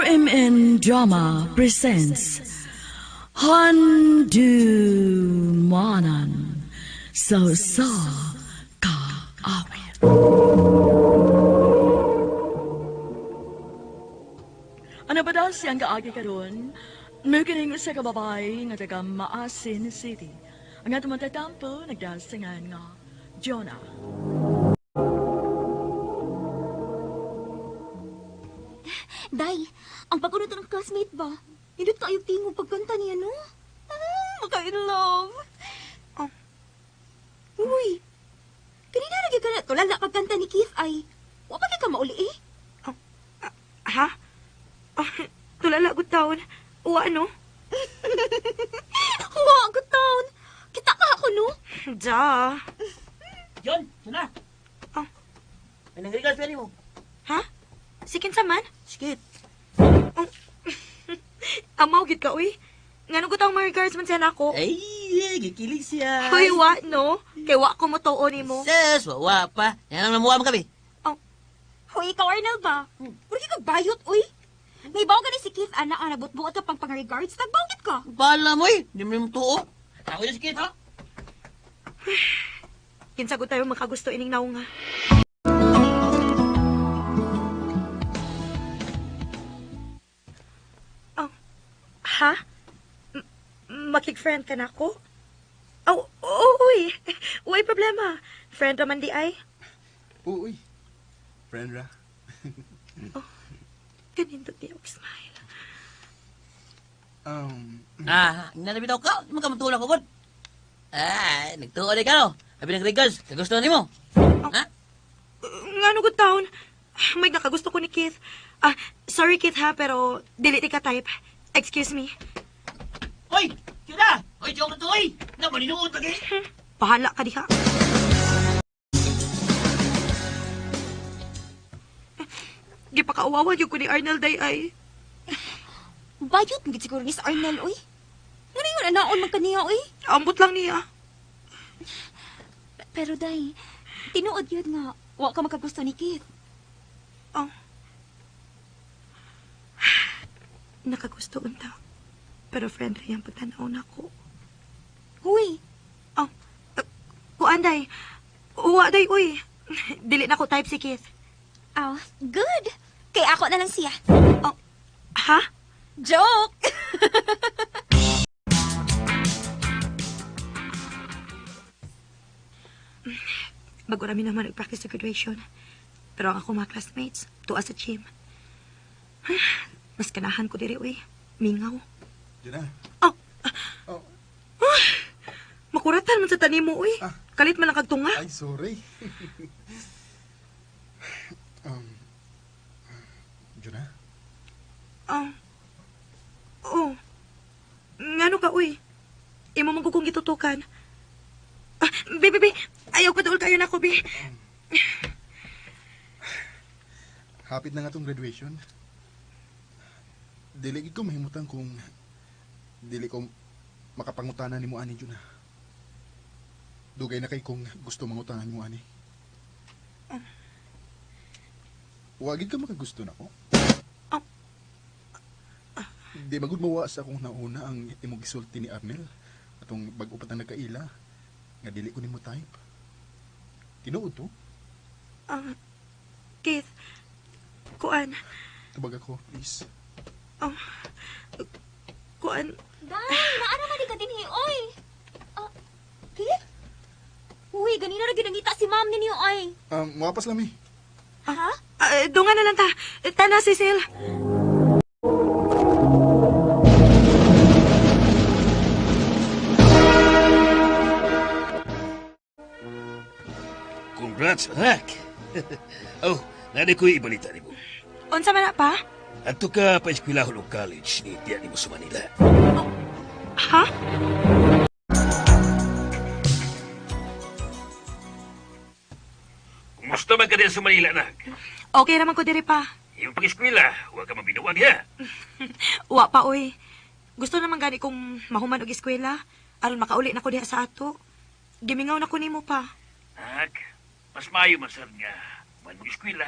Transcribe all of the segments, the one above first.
RMN Drama presents Handumanan So Ka Awit. Ano ba daw siyang kaagi karon? Nukining sa kababay nga taga Maasin City. Ang atong matatampo nagdasingan nga Jonah. Day, ang pagkunod ng classmate ba? Hindi tayo tingog pagkanta niya, no? Maka-in-love. Oh. Uy, kanina lagi ka na tulala pagkanta ni Keith ay, wapag ka mauli eh. Oh. Ha? Oh, tulala ko taon. Uwa, no? Wa, good town. Kita ka ako, no? Ja. John, na. Oh. May nangrigas pa mo. Ha? Sikin sa man? Sikit. Oh. Amaw, gid ka, uy. Nga ko taong ma-regards man siya na ako. Ay, gikilig siya. Uy, wa, no? Kay wa ko mo toon ni mo. Ses, wawa pa. Yan ang namuha mo kami. Uy, ikaw, Arnel ba? Pwede ka bayot, uy. May bawa ka ni si Keith, anak, ang nabot-buot ka pang pang-regards. Nagbawit ka. Bala mo eh. Hindi mo naman tuo. Ako yung sikit, ha? Kinsagot tayo makagusto ining naunga. Oh. Ha? Makig-friend ka na ako? Oh, uy. Uy, problema. Friend raman di ay. Uy, friend ra. Ganito di ako smile. Nanabi daw ka. Magkamatulak ko, bud. Nagtuo na ka, no? Sabi ng regards, kagusto na mo. Ha? Nga no good town. May nakagusto ko ni Keith. Sorry Keith ha, pero delete ka type. Excuse me. Hoy! Kira! Hoy, joke na to, hoy! Na, maninuod lagi. Bahala ka diha. Gipakauwawan yung ko ni Arnel day ay. Bayot, hindi siguro ni sa Arnel, uy. Ano yung anaon man kaniya, uy? Ambot lang niya. Pero, Day, tinuod yun nga. Wa ka makagusto ni Keith. Oh. Nakagusto unta. Pero friend rin yung pagtanaw na ko. Huy, Oh. Kuan day. Uwa day, uy. Dili na ko type si Keith. oh, good. Kay ako na lang siya. Oh. Ha? Joke! Bago namin naman nag-practice sa graduation. Pero ang ako mga classmates, tuwa sa gym. Mas kanahan ko diri, uy. Mingaw. Diyan na. Oh. Oh, Makuratan man sa tanim mo, uy. Ah. Kalit man ang kagtunga. ay, sorry. Diyan na. Oh. Ngano ka, uy? Imo man kong gitutukan. Be. Ayaw pa doon kayo na ko, be. Hapit na nga tong graduation. Dili gid ko mahimutan kung dili ko makapangutanan ni mo ani Juna. Dugay na kay kung gusto mangutanan mo ani. Wagid ka makagusto na ko. Di magud mawa sa akong nauna ang imong gisulti ni Arnel atong bag-o pa ta nagkaila nga dili ko nimo type. Tinuod to? Keith, kuan, Tubag ako, please. kuan, Day, naano man di ka din, oy. Keith? Uy, ganina na ginangita si ma'am ninyo, oy. Mapas lang mi. Ha? dungan na lang ta. Tana, Cecil. Congrats, anak. Oh, nari ko'y ibalita ni mo. Unsa man na pa? Adto ka pa eskwelahon o college ni tiyan ni mo sa Manila. Ha? Kumusta man ka din sa Manila, anak? Okay naman ko diri pa. Yung pag-eskwela, huwag ka mabinuwag, ha? Wa pa, oy. Gusto naman gani kong mahuman og eskwela aron makauli na ko diha sa ato. Gimingaw na ko nimo pa. Anak, mas maayo man sir nga. Man mo eskwela,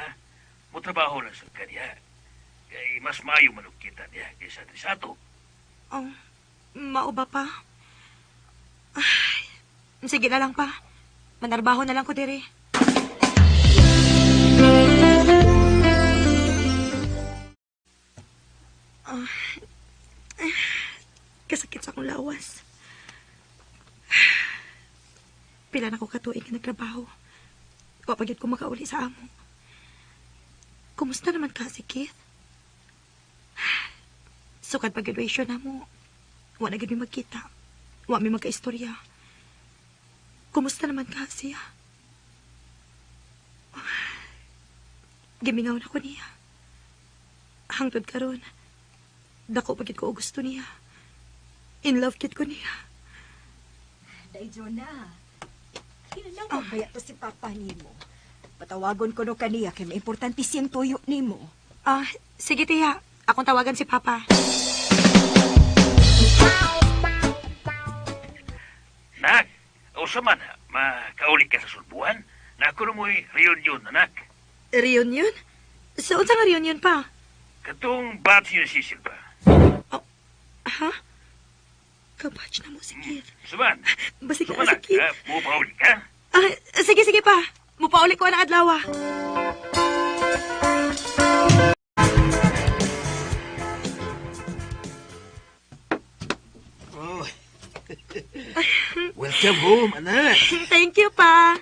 mo trabaho lang sa kanya. Kay kay mas maayo manong kita niya kaysa diri sa ato. Oh, mao ba pa? Ay, sige na lang pa. Manarbaho na lang ko diri. Ah, kasakit sa akong lawas. Pila na ko katuig nga nagtrabaho. Wa pa gyud ko makauli sa amo. Kumusta naman ka si Keith? Sukad pa graduation na mo. Wa na gyud mi magkita. Wa mi magkaistorya. Kumusta naman ka siya? Gimingaw na ko niya. Hangtod karon, dako pa gid ko og gusto niya. In love gid ko niya. Day, Jonah. Kailan ko kaya to si Papa nimo? Patawagon ko no kaniya kay maimportante siyang tuyo nimo. Ah, sige tiya. Akong tawagan si Papa. Nak, usa man makauli ka sa sulbuhan. Na ako mo'y reunion, anak. Reunion? Sa unsa nga reunion pa? Katong batch ni Cecil ba? Ha? Kabatch na mo si Keith. Suman, Basig suman na si nak, Keith. mupauli ka. Ah, sige pa. Mupauli ko na adlaw. Oh. Welcome home, anak. Thank you pa.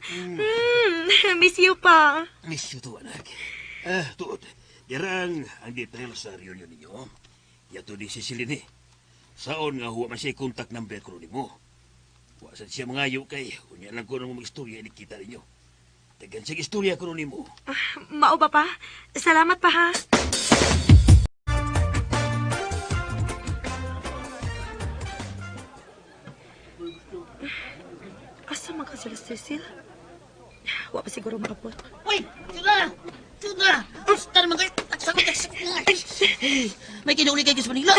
Miss you pa. Miss you to, anak. Tuot. Yarang ang detail sa reunion ninyo. Yato di si Celine. Saon nga huwa man siya contact number ko nimo. Wasan siya mangayo kay unya lang ko nang mag-istorya ni kita ninyo. Tagan siya istorya ko nimo. Mao ba pa? Salamat pa ha. Asa man ka sila, Cecil? Wa pa siguro makapot. Uy! Tuna! Tuna! Basta naman kayo! Taksakot! May kinauli kayo sa Manila!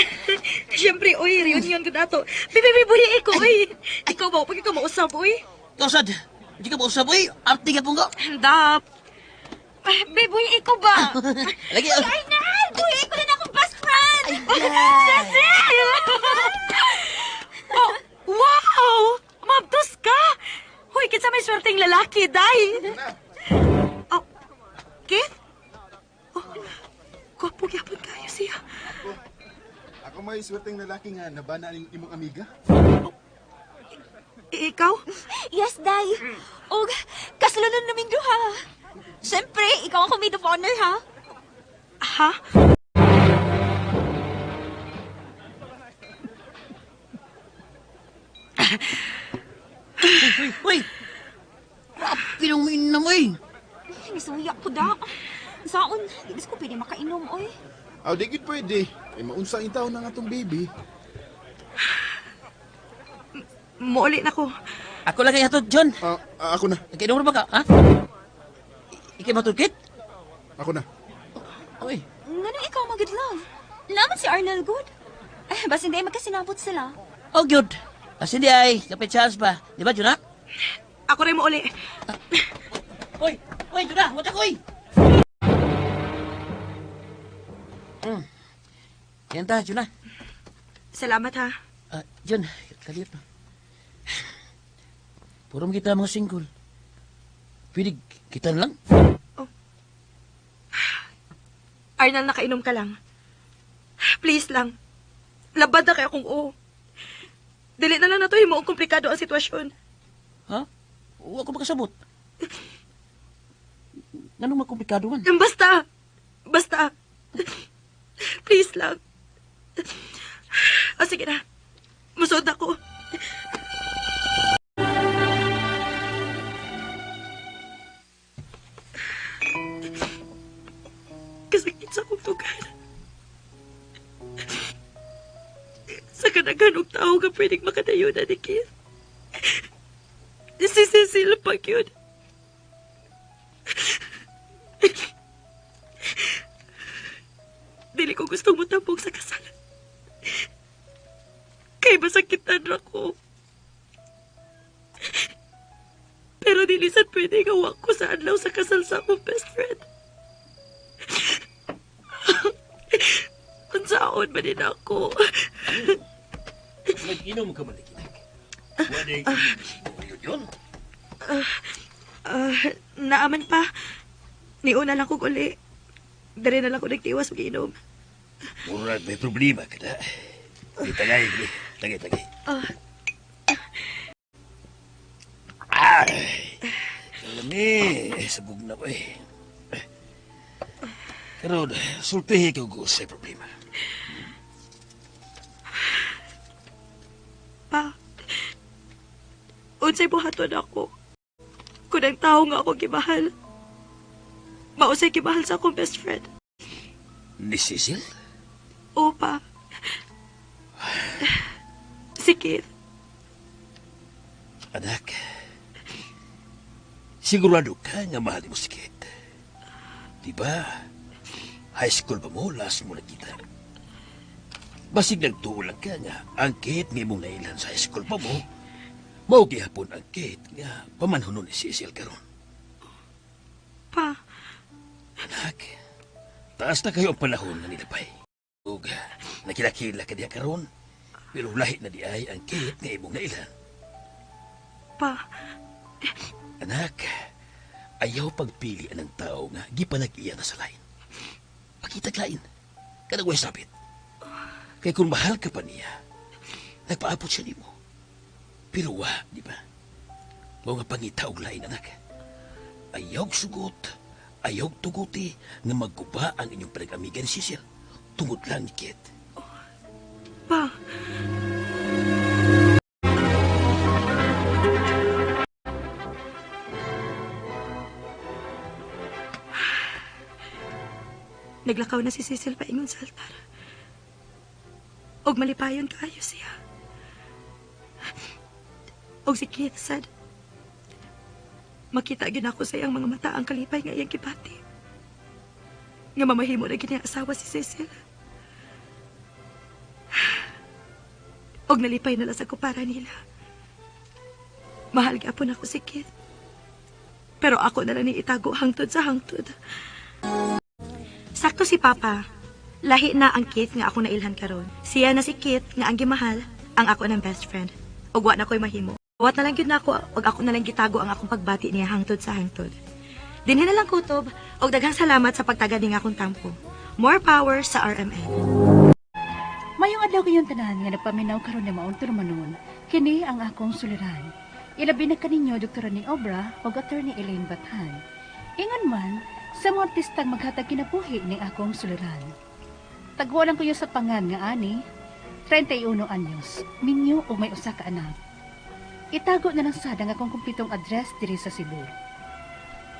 Siyempre, oy, reunion ko dato. Bibi, buhi ko, oy. Ikaw ba, pag ikaw mausap, oy? Kausad! Hindi ka mausap, uy! Arte ka po nga! Handap. Bibuhi ko ba? Lagi! Ay, Nal! Buhi ko na akong best friend! Cecil! Oh, wow! Mabtos ka! Huy, kinsa may swerteng lalaki, day! Oh, Keith? Oh, gwapo gyapon kayo siya. Ako may swerteng lalaki nga nabana ning imong amiga. Ikaw? Yes, Day. Og, kasulunan naming duha. Siyempre, ikaw ang maid of honor, ha? Ha? Uy! Pinong minam, uy! Nisuya ko da. Saon, di ko pwede makainom, oy. Aw, di gid pwede. Ay maunsa in taon ng atong baby. Muuli na ko. Ako lang kaya to, John! Ako na. Nagkainom ba ka, ha? Ikay matulkit? Ako na. Uy! Ngano ikaw magid love? Naman si Arnel good. Basta hindi magkasinabot sila. Oh, good! Kasi di ay, kapit chance pa. Di ba, John, ha? Ako rin muuli. Uy! Uy, John, ha? Wata ko, uy! Yan ta, John, ha? Salamat ha. John, kaliit na. Puro kita mga single. Pwede kita na lang? Arnal, nakainom ka lang. Please lang. Labad na kaya kung oo. Dili na lang na to, mo komplikado ang sitwasyon. Ha? Huwag ko makasabot. Anong makomplikado man? Basta. Basta. Please lang. Sige na. Musod ako. Kasakit sa akong tugan. Sa kanaganong tao ka pwedeng makatayo na ni Keith. Si Cecil pag yun. Dili ko gustong matapong sa kasalan. Kay masakitan ako. Pero dili sad pwede gawak ko sa adlaw sa kasal sa akong best friend. Saon ba din ako? Nag-inom ka man, Ikinak. Wala yung yun. Naaman pa. Niuna lang ko uli. Dari na lang ko nagtiwas mag-inom. Murag may problema ka na. Tagay, tagay. Ay, kalami. Sabog na ko eh. Karon, sultihi ko sa problema. Pa, unsay buhaton ako. Kung ang tao nga ako gimahal, mausay gimahal sa akong best friend. Ni Cecil? O pa, si Keith. Anak, sigurado ka nga mahal mo si Kate. Diba? High school pa mo, last mo nakita. Basig nagtuulang ka nga, ang Kate nga mong nailan sa high school pa mo, maugi hapon ang Kate nga pamanhunon ni Cecil karon. Pa, Anak, taas na kayo ang panahon na nilapay. Ug, nakilakila ka diya karon, pero lahi na di ay ang Kate nga imong nailan. pa, Anak, ayaw pagpili ng tao nga gipalag-iya na sa lain. Pakitag lain, kanagway sabit. Kaya kung mahal ka pa niya, nagpaabot siya nimo. Pero di ba? Mga pangita og lain, anak. Ayaw sugot, ayaw tuguti na magguba ang inyong pinag-amiga ni Cecil. Tungod lang ni Kate. pa. Naglakaw na si Cecil paingon sa altar. Og malipayon kaayo siya. Og si Keith sad. Makita gid ako sa iyang mga mata ang kalipay nga iyang gibati. Nga mamahimo na gid niya asawa si Cecil. Og nalipay na lang sa kupara nila. Mahal gyapon ako si Keith. Pero ako na lang ni itago hangtod sa hangtod. Sakto si Papa. Lahi na ang Keith nga ako nailhan karon. Siya na si Keith nga ang gimahal, ang ako ng best friend. Ug wa na ko'y mahimo. Wat na lang gyud nako, ug ako na lang gitago ang akong pagbati niya hangtod sa hangtod. Dinhi na lang kutob, ug daghang salamat sa pagtagad ning akong tampo. More power sa RMN. Mayong adlaw kayong tanan nga nagpaminaw karon ni maong turmanon, kini ang akong suliran. Ilabi na kaninyo Dr. ni Obra o Attorney Elaine Bathan. Ingon man, sa mga artistang maghatag kinabuhi ni akong suliran. Tagwa lang kayo sa pangan nga ani, 31 anyos, minyo o may usa ka anak. Itago na lang sad ang akong kumpletong address diri sa Cebu.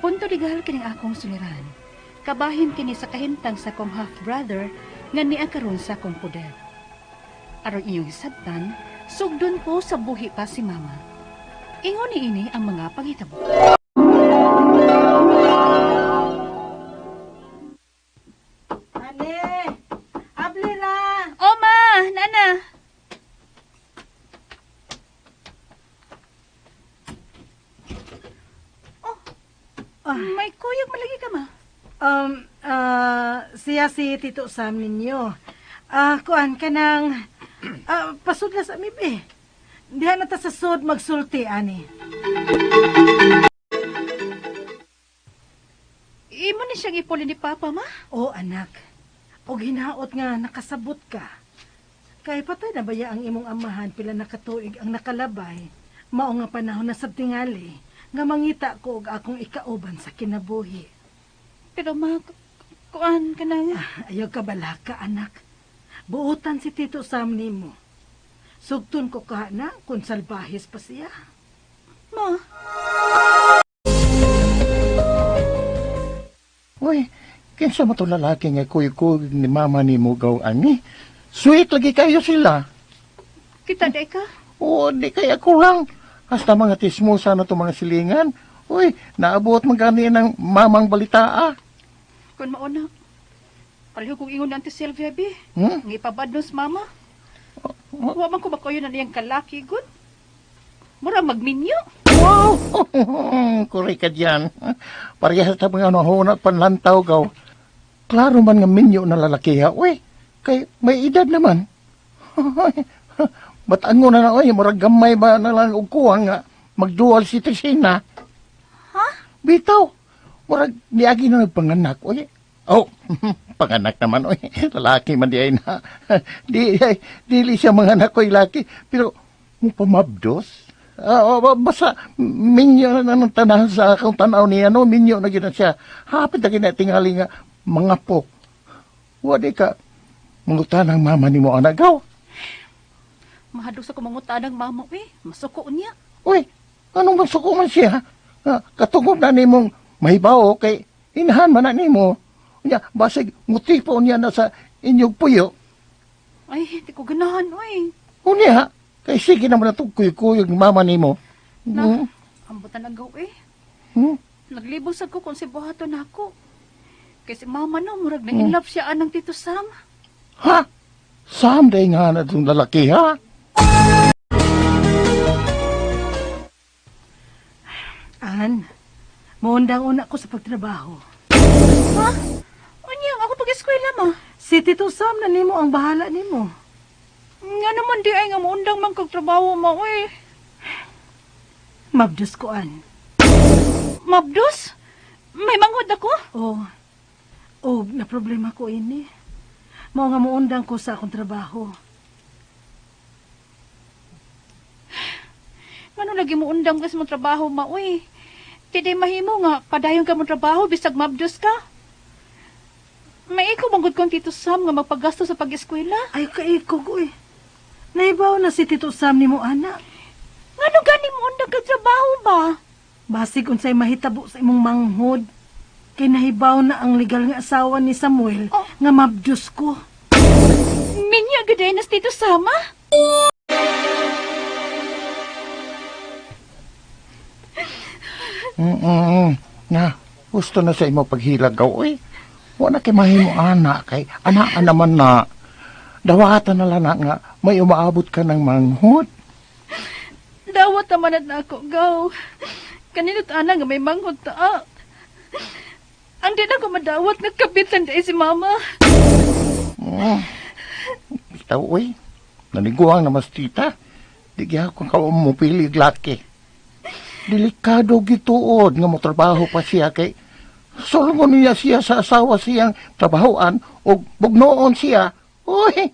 Punto legal kining akong suliran. Kabahin kini sa kahimtang sa akong half-brother nga niya karon sa akong poder. Aron inyong hisabtan, sugdon ko sa buhi pa si Mama. Ingon ni ini ang mga panghitabo. Oma, nana. May kuyog malagi ka ma. Siya si Tito Sam ninyo. Kuan ka ng pasudla sa mibi. Diha na ta sa sud magsulti, ani. Imo ni siyang ipuli ni Papa, ma? O anak, o hinaot nga nakasabot ka. Kay patay na baya ang imong amahan pila nakatuig ang nakalabay. Mao nga panahon na sa tingali nga mangita ko og akong ikauban sa kinabuhi. Pero ma, kuan ka na nga. Ayaw ka balaka, anak. Buutan si Tito Sam nimo. Sugton ko ka na kung salbahis pa siya. Ma, Uy, kinsa mo to lalaki nga kuy-kuy ni mama ni mo gaw ani? Sweet lagi kayo sila. kita day ka? Oo, di kaya kurang. Hasta mga tismosa na to mga silingan. Uy, naabot magani ng mamang balita ah. Kung mauna, paliho kong ingon na Auntie Sylvia, bi. Hmm? Ang ipabadnos, Mama. Huwag man ko ba kayo na niyang kalaki, good? Mura magminyo. Wow! Kuri ka dyan. Parehas sa mga nahunat panlantaw gaw. Klaro man nga minyo na lalaki ha. Uy, Kay may edad naman. Batango na oy, murag gamay ba na lang og kuwang nga magdual citizen na. Ha? Bitaw, murag niagi na nagpanganak oy. Oh, panganak naman oy. Lalaki man di ay na. Dili siya mga anak ko'y laki, pero mo pamabdos. Basta minyo na ng tanan sa akong tanaw niya, no? Minyo na gina siya. Hapit na ginatingali nga mga po. Wadi ka, mangutan ang mama ni mo anagaw. Mahadok sa kumangutan ng mama, masuko niya. Uy, anong masuko man siya? Katungod na ni mong mahibaw kay inahan man na ni mo. Basig mutipo niya na sa inyong puyo. Ay, hindi ko ganahan, oy. Unya, kay sige naman na itong kuyog ng mama ni mo. Na, ambutan na gaw, Hmm? Naglibos ako kung si buhaton ako. Kasi mama no, murag na in love siya anang Tito Sam. Ha? Someday nga na itong lalaki, ha? An, maundang-una ko sa pagtrabaho. Ha? Unyang, ako pag-eskwela ma. Si Tito Sam na nimo ang bahala nimo. Nga naman di ay nga maundang man kag trabaho ma, Mabdus ko, An. Mabdos? May mangod ako? Na problema ko ini. Mao nga muundang ko sa akong trabaho. Ngano lagi mo undang ka sa mong trabaho ma, Tiday mahimo nga, padayon ka mong trabaho, bisag mabdos ka. May ikaw manggod kong Tito Sam nga magpagasto sa pag-eskwela. Ay, kaikog, uy. Naibaw na si Tito Sam ni mo, anak. Ngano gani mo undang ka trabaho ba? Basig unsay mahitabo sa imong manghod. Kay nahibaw na ang legal nga asawa ni Samuel nga mabdus ko. Minya gaday nas Tito Sama? Nga, gusto na sa imo paghilagaw, oy. Wala kay mahimo ana kay anaan naman na dawatan na lang nga may umaabot ka ng manghod. Dawat naman na ako, gaw. Kanino't ana nga may manghod ta. Ang di na ko madawat, nagkabitan dahil si mama. Bitaw, oy. Naniguang na mas tita. Di kaya kung ka mo pilig laki. Delikado gituod nga mo trabaho pa siya kay sulungon niya siya sa asawa siyang trabahoan o bugnoon siya. Uy,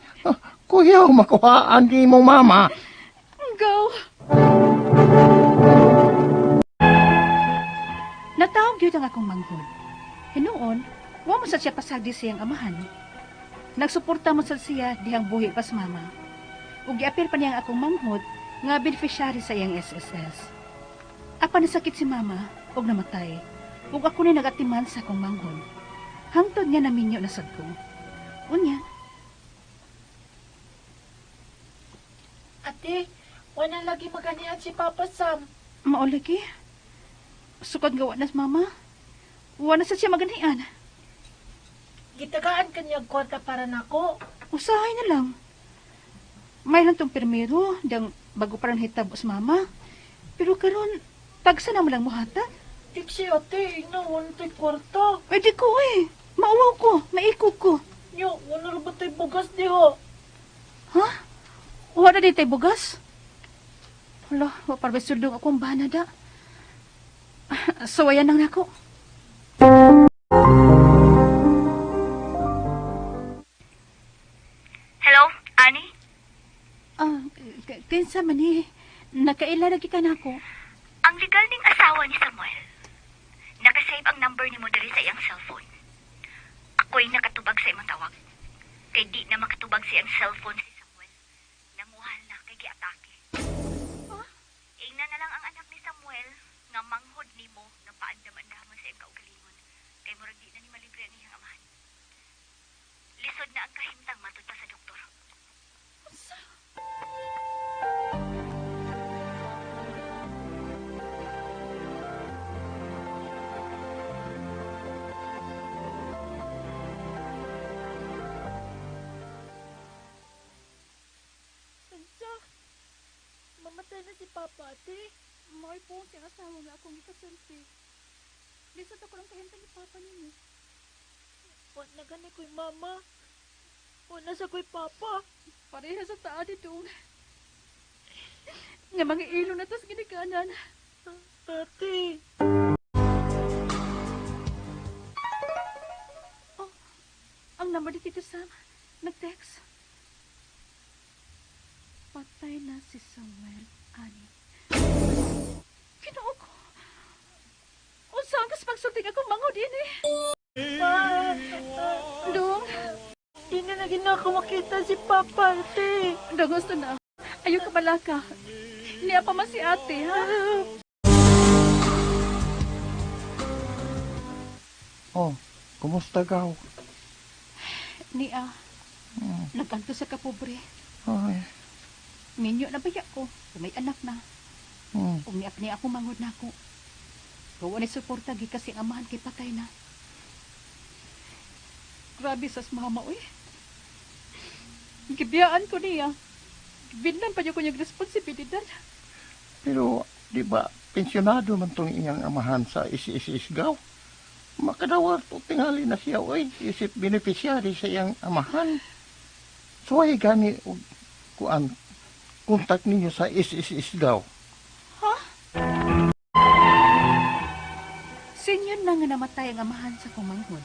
kuya, makuhaan di mong mama. Gaw. Natawag yun ang akong manghod. Hinoon, wa mo sa siya pasagdi siyang amahan. Nagsuporta mo sa siya dihang buhi pas mama. Ug giapil pa niya ang akong manghod nga beneficiary sa iyang SSS. Apa nasakit si mama ug namatay. Ug ako ni nagatiman sa akong manghod. Hangtod nga naminyo na sad ko. Unya. Ate, wala lagi maganihan si Papa Sam. Maulagi. Sukad gawa na mama. Wa na sa siya maganian. Gitagaan kanya kwarta para nako. Usahay na lang. May lang tong permero, dang bago parang hitabo sa mama. Pero karon tagsa na mo lang muhatag. Tiksi ate, inawanti kwarta. Pwede ko Mauwaw ko, maikog ko. Nyo, wala na ba tayo bugas diho? Ha? Wala di tayo bugas? Hala, waparbesulong akong banada. Sawayan lang nako. Hello, Ani? Kinsa man nakaila lagi ka na ako. Ang legal ning asawa ni Samuel. Nakasave ang number ni mo diri sa iyang cellphone. Ako'y nakatubag sa imong tawag. Kay di na makatubag sa iyang cellphone si Samuel. Nanguhal na kay giatake. Ingna na lang ang anak ni Samuel nga manghod nimo nga paandam-andamon sa iyang kaugalingon. Kay murag di na ni malibre ang iyang amahan. Lisod na ang kahimtang matud pa sa doktor. Mamatay na si Papa, ate. May po si asawa nga akong ikasulti. Lisod ako lang kahintang ni Papa ninyo. Huwag na gani ko'y mama. Huwag na sa ko'y papa. Pareha sa taan itong. Nga mga ilong na tas ginikanan. Ate. Oh, ang number ni Tito Sam. Nag-text. Patay na si Samuel, ani. Kinoo ko. Saan kas pagsulting ako mangod din eh. Dong, Di na naging ako makita si papa, ate. dong gusto na. Ayaw ka balaka. Niya pa man si ate, ha? Oh, kumusta gaw? Niya, nagkanto sa kapobre. Ay, Minyo na baya ko. Kung may anak na. hmm. Umiak niya ako mangod na ako. Gawa ni suporta gi kasi ang amahan kay patay na. Grabe sas mama, uy. Gibiyaan ko niya. Binlan pa niyo ko niyang responsibilidad. Pero, di ba, pensyonado man tong iyang amahan sa is-is-isgaw. Makadawar to tingali na siya, oy. Isip beneficiary sa iyang amahan. So, ay gani, kuan, kontak ninyo sa is-is-isgaw. Senior na nga namatay ang amahan sa kumanghod.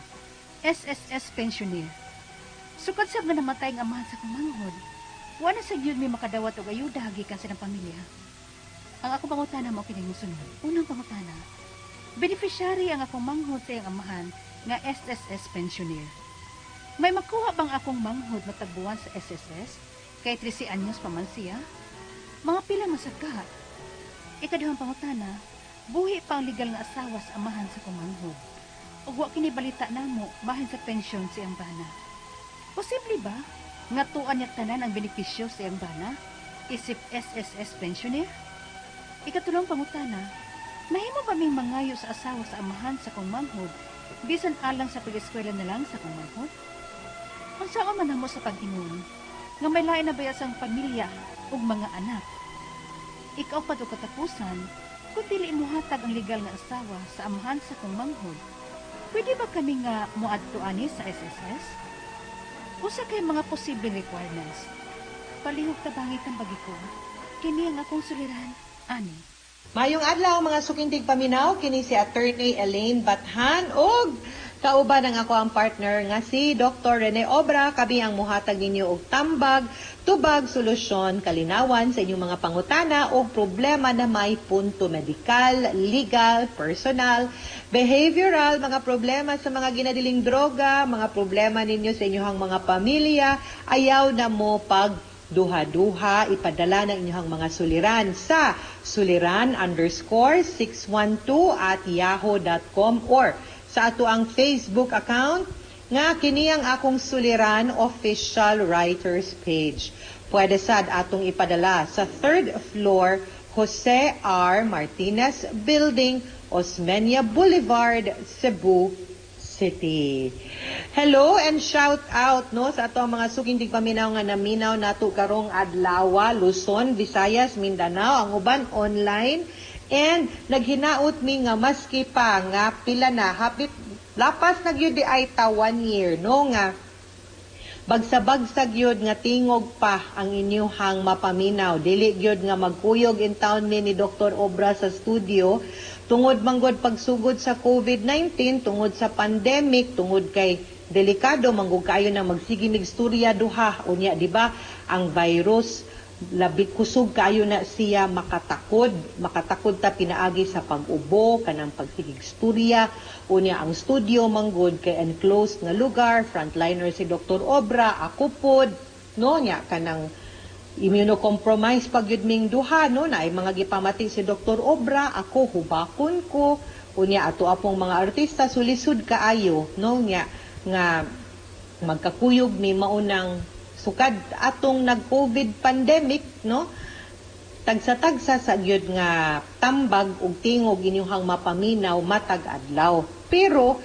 SSS pensioner. Sukad sa nga namatay ang amahan sa kumanghod. Wala sa gyud may makadawat og ayuda gikan sa ng pamilya. Ang ako pangutana mo kining mosunod. Unang pangutana. Beneficiary ang akong manghod sa iyang amahan nga SSS pensioner. May makuha bang akong manghod matagbuan sa SSS kay 13 anyos pa man siya? Mga pila masagkat. Ikaduhang pangutana. Buhi pa ang legal nga asawa sa amahan sa kumanghod. Ug wa kini balita namo bahin sa pensyon sa iyang bana. Posible ba nga tuan niya tanan ang benepisyo sa iyang bana isip SSS pensioner? Ikatulong pangutana, mahimo ba may mangayo sa asawa sa amahan sa kumanghod bisan alang sa pag-eskwela na lang sa kumanghod? Unsa man namo sa pag-ingon nga may lain na baya sang pamilya ug mga anak? Ikaw pa do katapusan kung dili muhatag ang legal nga asawa sa amahan sa kong manghod, pwede ba kami nga muadto ani sa SSS? Usa kay mga posible requirements. Palihog tabangit ang bagi ko. Kini ang akong suliran, ani. Mayong adlaw mga sukintig paminaw, kini si Attorney Elaine Bathan og kauban ang ako ang partner nga si Dr. Rene Obra, kami ang muhatag ninyo og tambag, tubag, solusyon, kalinawan sa inyong mga pangutana o problema na may punto medikal, legal, personal, behavioral, mga problema sa mga ginadiling droga, mga problema ninyo sa inyong mga pamilya, ayaw na mo pag duha-duha, ipadala ng inyong mga suliran sa suliran_612@yahoo.com or sa ato ang Facebook account nga kini ang akong suliran official writers page. Pwede sad atong ipadala sa 3rd floor Jose R. Martinez Building, Osmeña Boulevard, Cebu City. Hello and shout out no sa ato mga sukindig paminaw nga naminaw nato karong adlaw, Luzon, Visayas, Mindanao, ang uban online. And naghinaot mi nga maski pa nga pila na hapit lapas na gyud di ay ta 1 year no nga bagsa-bagsag yun nga tingog pa ang inyuhang mapaminaw. Dili gyud nga magkuyog in town ni Dr. Obra sa studio tungod manggod pagsugod sa COVID-19, tungod sa pandemic, tungod kay delikado manggod kayo na magsigimig istorya duha unya di ba ang virus labit kusog kayo na siya makatakod ta pinaagi sa pag-ubo kanang pagsigig istorya unya ang studio manggod kay enclosed nga lugar, frontliner si Dr. Obra, ako pod no nya kanang immunocompromised pagyud ming duha no na ay mga gipamati si Dr. Obra, ako hubakon ko unya ato apong mga artista sulisod kaayo no nya nga magkakuyog mi maunang sukad atong nag-COVID pandemic, no? Tagsa-tagsa sa gyud nga tambag ug tingog inyuhang mapaminaw matag adlaw. Pero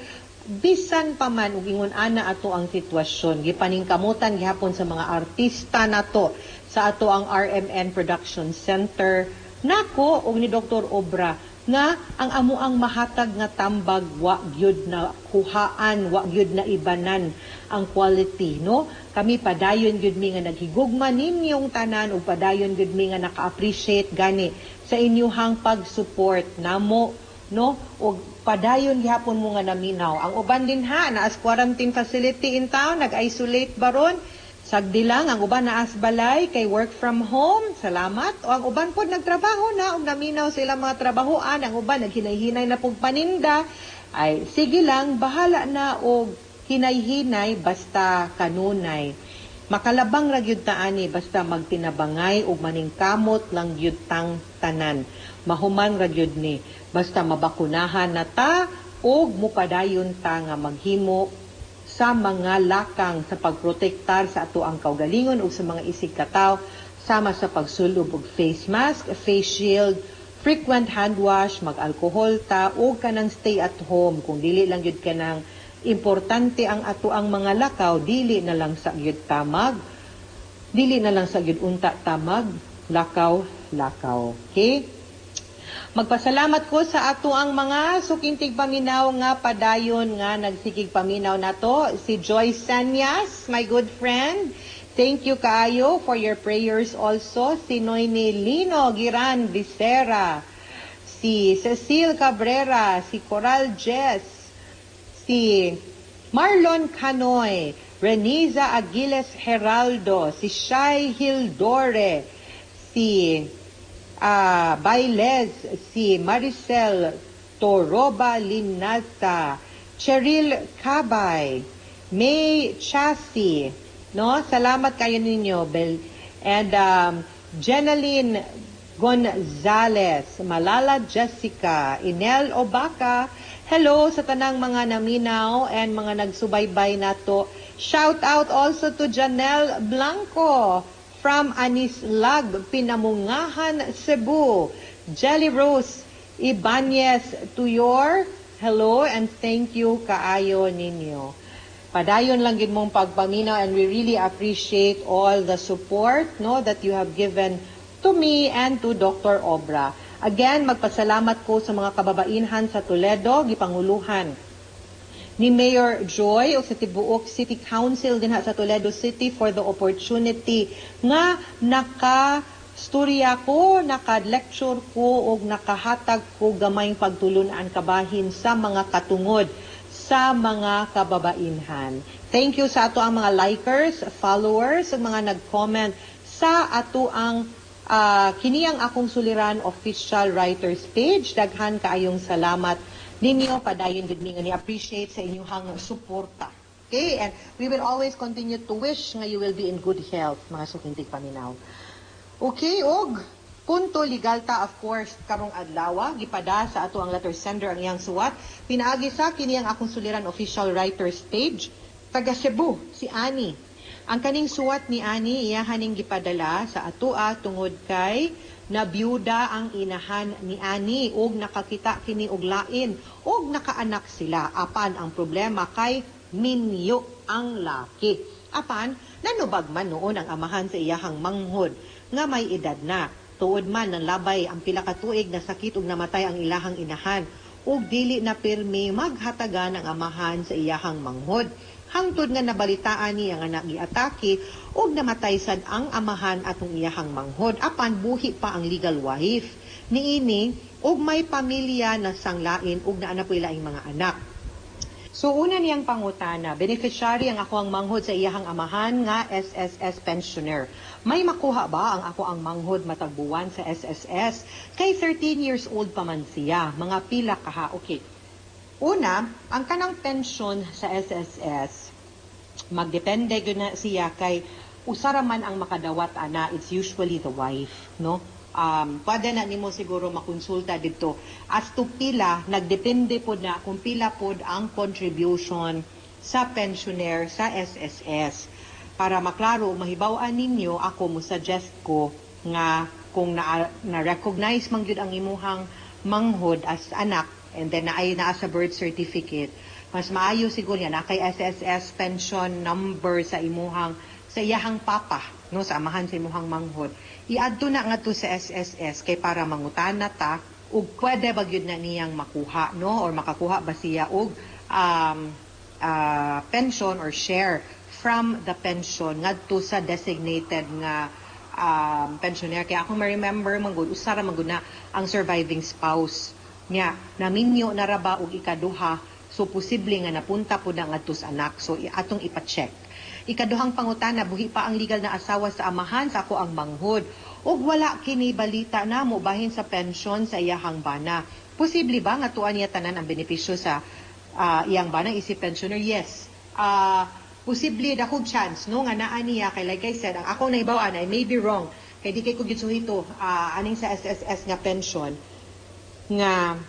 bisan pa man ug ingon ana ato ang sitwasyon, gipaningkamutan gihapon sa mga artista nato sa ato ang RMN Production Center nako og ni Dr. Obra nga ang amo ang mahatag nga tambag wa gyud na kuhaan, wa gyud na ibanan ang quality, no? Kami padayon gyud mi nga naghigugma ninyong tanan ug padayon gyud mi nga naka-appreciate gani sa inyuhang pag-support namo, no? Ug padayon gihapon mo nga naminaw. Ang uban din ha, naas quarantine facility in town, nag-isolate baron. Sagdi lang, ang uban naas balay kay work from home, salamat. O ang uban pod nagtrabaho na, ug naminaw sila mga trabahoan, ang uban naghinay-hinay na pug paninda. Ay, sige lang, bahala na og hinay-hinay basta kanunay. Makalabang ra gyud ta ani basta magtinabangay ug maningkamot lang gyud tang tanan. Mahuman ra gyud ni basta mabakunahan na ta ug mupadayon ta nga maghimo sa mga lakang sa pagprotektar sa ato ang kaugalingon ug sa mga isig kataw sama sa pagsulob og face mask, face shield, frequent hand wash, mag-alcohol ta ug kanang stay at home kung dili lang gyud kanang importante ang ato ang mga lakaw, dili na lang sa gyud tamag, dili na lang sa gyud unta tamag, lakaw. Okay? Magpasalamat ko sa ato ang mga sukintig paminaw nga padayon nga nagsikig paminaw nato. Si Joyce Sanyas, my good friend. Thank you kaayo for your prayers also. Si Noyne Lino Giran Vicera, si Cecil Cabrera, si Coral Jess, si Marlon Canoy, Reniza Aguiles Heraldo, si Shai Hildore, si Bailez, si Maricel Toroba Linata, Cheryl Cabay, May Chassi, no? Salamat kayo ninyo, Bel. And Jenaline Gonzales, Malala Jessica, Inel Obaca, hello sa tanang mga naminaw and mga nagsubaybay nato. Shout out also to Janelle Blanco from Anislag, Pinamungahan, Cebu. Jelly Rose Ibanez Tuyor, hello and thank you kaayo ninyo. Padayon lang gid mong pagpaminaw and we really appreciate all the support no that you have given to me and to Dr. Obra. Again, magpasalamat ko sa mga kababainhan sa Toledo, gipanguluhan ni Mayor Joy o sa Tibuok City Council din sa Toledo City for the opportunity nga naka-storya ko, naka-lecture ko o nakahatag ko gamayng pagtulunan kabahin sa mga katungod sa mga kababainhan. Thank you sa ato ang mga likers, followers, mga nag-comment sa ato ang kiniyang akong suliran official writers page. Daghan kaayong salamat ninyo, padayon gid mi nga ni-appreciate sa inyong suporta. Okay? And we will always continue to wish nga you will be in good health, mga sukintig paminaw. Okay, og punto legal ta, of course, karong adlaw, gipada sa ato ang letter sender ang iyang suwat. Pinaagi sa kiniyang akong suliran official writers page, taga Cebu, si Ani. Ang kaning suwat ni Ani, iyahaning gipadala sa atua tungod kay na byuda ang inahan ni Ani og nakakita kini og lain og nakaanak sila. Apan ang problema kay minyo ang laki. Apan nanubag man noon ang amahan sa iyahang manghod nga may edad na. Tuod man ng labay ang pila ka tuig na sakit ug namatay ang ilahang inahan ug dili na pirmi maghatagan ang amahan sa iyahang manghod. Hangtod nga nabalitaan niya nga nagiatake ug namatay sad ang amahan atong iyahang manghod. Apan buhi pa ang legal wife niini ug may pamilya na sanglain ug naa na po ilaing mga anak. So una niyang pangutana, beneficiary ang ako ang manghod sa iyahang amahan nga SSS pensioner. May makuha ba ang ako ang manghod matag buwan sa SSS? Kay 13 years old pa man siya, mga pila kaha. Okay. Una, ang kanang pension sa SSS, magdepende yun na siya kay usara man ang makadawat ana, it's usually the wife, no? Pwede na nimo siguro makonsulta dito. As to pila, nagdepende po na kung pila po ang contribution sa pensioner sa SSS. Para maklaro, mahibawaan ninyo, ako mo suggest ko nga kung na-recognize man yun ang imuhang manghod as anak, and then naa sa birth certificate, mas maayo siguro yan na kay SSS pension number sa iyahang papa, no, sa amahan sa imuhang manghod. I-add to na nga to sa SSS kay para mangutana ta ug pwede ba gyud na niyang makuha, no, or makakuha ba siya og pension or share from the pension ngadto sa designated nga pensioner. Kaya ako ma-remember manggod usara manggod na ang surviving spouse niya naminyo na ra ba og ikaduha, so posible nga napunta po na ngadto sa anak, so atong ipa-check. Ikaduhang pangutana, buhi pa ang legal na asawa sa amahan sa ako ang manghod ug wala kini balita namo bahin sa pension sa iyahang bana. Posible ba nga tuan niya tanan ang benepisyo sa iyang bana isip pensioner? Yes. Posible dakog chance no nga naa niya, kay like I said, ang ako naibawaan, I may be wrong kay di kay ko gitsuhito aning sa SSS nga pension nga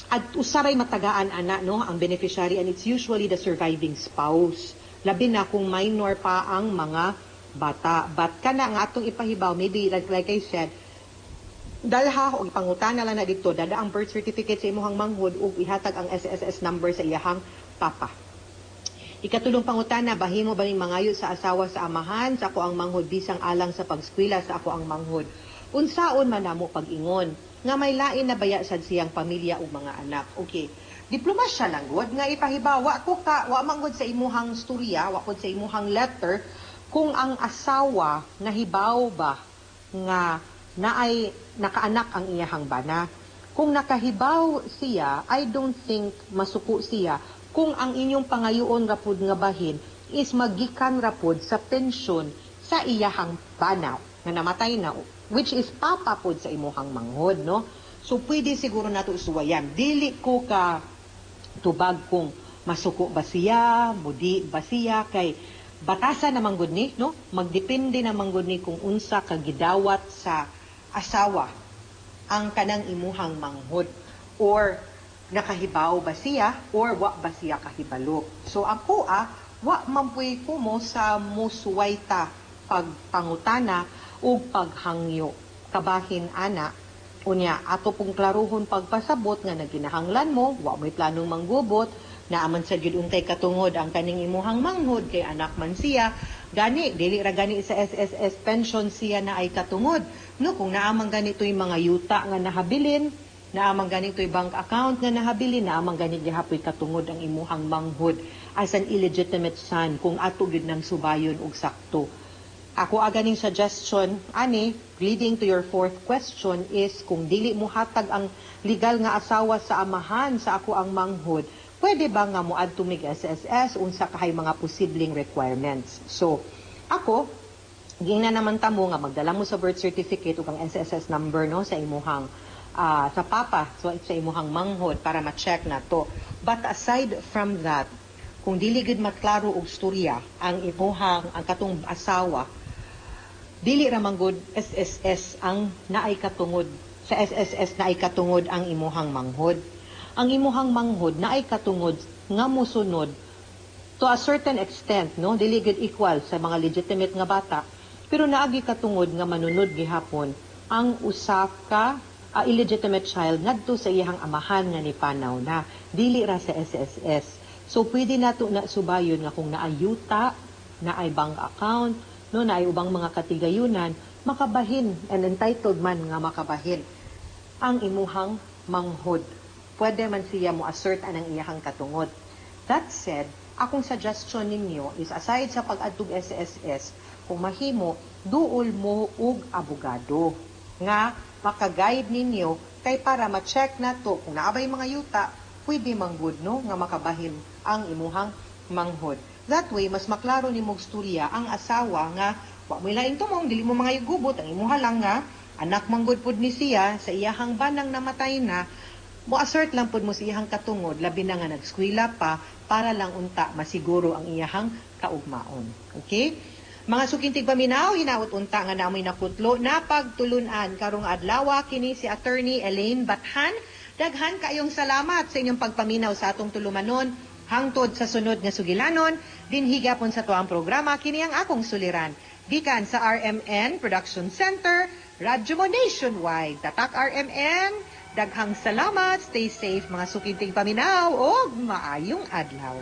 at usaray matagaan ana no ang beneficiary, and it's usually the surviving spouse, labi na kung minor pa ang mga bata. But kana nga atong ipahibaw, maybe like I said, dalha o ipangutana lang na dito, dada ang birth certificate sa imuhang manghod ug ihatag ang SSS number sa iyahang papa. Ikatulong pangutana, bahimo ba ning mangayo sa asawa sa amahan sa ako ang manghod bisang alang sa pagskwela sa ako ang manghod? Unsaon man namo pag-ingon nga may lain na baya sad siyang pamilya ug mga anak. Okay. Diplomasya lang gud nga ipahibaw, wa manggod sa imuhang storya, wa pod sa imuhang letter kung ang asawa nahibaw ba nga naay nakaanak ang iyahang bana. Kung nakahibaw siya, I don't think masuko siya kung ang inyong pangayoon rapod nga bahin is magikan rapod sa pensyon sa iyahang bana nga namatay na, which is papa pod sa imuhang manghod, no? So pwede siguro nato suwayan. Dili ko ka tubag kung masuko ba siya, mudi ba siya, kay batasan naman gud ni, no? Magdepende naman gud ni kung unsa ka gidawat sa asawa ang kanang imuhang manghod, or nakahibaw ba siya or wa ba siya kahibalo. So ako wa man puy ko mo sa musuwayta pagpangutana o paghangyo kabahin ana. Unya, ato pong klaruhon pagpasabot nga naginahanglan mo, wa mo'y planong manggubot, naaman sa gyud untay katungod ang kaning imuhang manghod kay anak man siya, gani, dili ra gani sa SSS pension siya na ay katungod. No, kung naamang ganito'y mga yuta nga nahabilin, naamang ganito'y bank account nga nahabilin, naamang ganit gihapoy katungod ang imuhang manghod as an illegitimate son kung ato gyud nang subayon og sakto. Ako aganing suggestion, ani, leading to your fourth question is, kung dili mo hatag ang legal nga asawa sa amahan sa ako ang manghod, pwede ba nga mo add to mig SSS unsa kahay mga posibleng requirements? So, ako, gina naman tamo nga magdala mo sa birth certificate ug ang SSS number no sa imuhang sa papa, so sa imuhang manghod para ma-check na to. But aside from that, kung dili gid maklaro og storya ang imuhang ang katong asawa, dili ra man gud SSS ang naay katungod, sa SSS naay katungod ang imuhang manghod. Ang imuhang manghod naay katungod nga mosunod to a certain extent, no, dili gid equal sa mga legitimate nga bata, pero naagi katungod nga manunod gihapon ang usa ka illegitimate child ngadto sa iyang amahan nga nipanaw na, dili ra sa SSS. So pwede nato na subayon nga kung naayuta, naay bank account, no, naay ubang mga katigayunan, makabahin and entitled man nga makabahin ang imuhang manghod. Pwede man siya mo assert anang iyahang katungod. That said, akong suggestion ninyo is, aside sa pag-adtog SSS, kung mahimo, duol mo og abogado nga maka-guide ninyo kay para ma-check na to kung naabay mga yuta, pwede manggod no nga makabahin ang imuhang manghod. That way, mas maklaro ni mong storya ang asawa nga wa mo lain tumong, dili mo mga igubot, ang imuha lang nga anak manggod pud ni siya sa iyahang banang namatay na, mo assert lang pud mo sa iyahang katungod, labi na nga nagskwela pa, para lang unta masiguro ang iyahang kaugmaon. Okay? Mga sukintig paminaw, hinaot unta nga namoy nakutlo na pagtulunan karong adlaw kini si Attorney Elaine Bathan. Daghan kayong salamat sa inyong pagpaminaw sa atong tulumanon hangtod sa sunod nga sugilanon. Dinhigapon sa tuang programa kini ang akong suliran. Gikan sa RMN Production Center, Radyo Mo Nationwide. Tatak RMN, daghang salamat, stay safe mga sukintig paminaw, o maayong adlaw.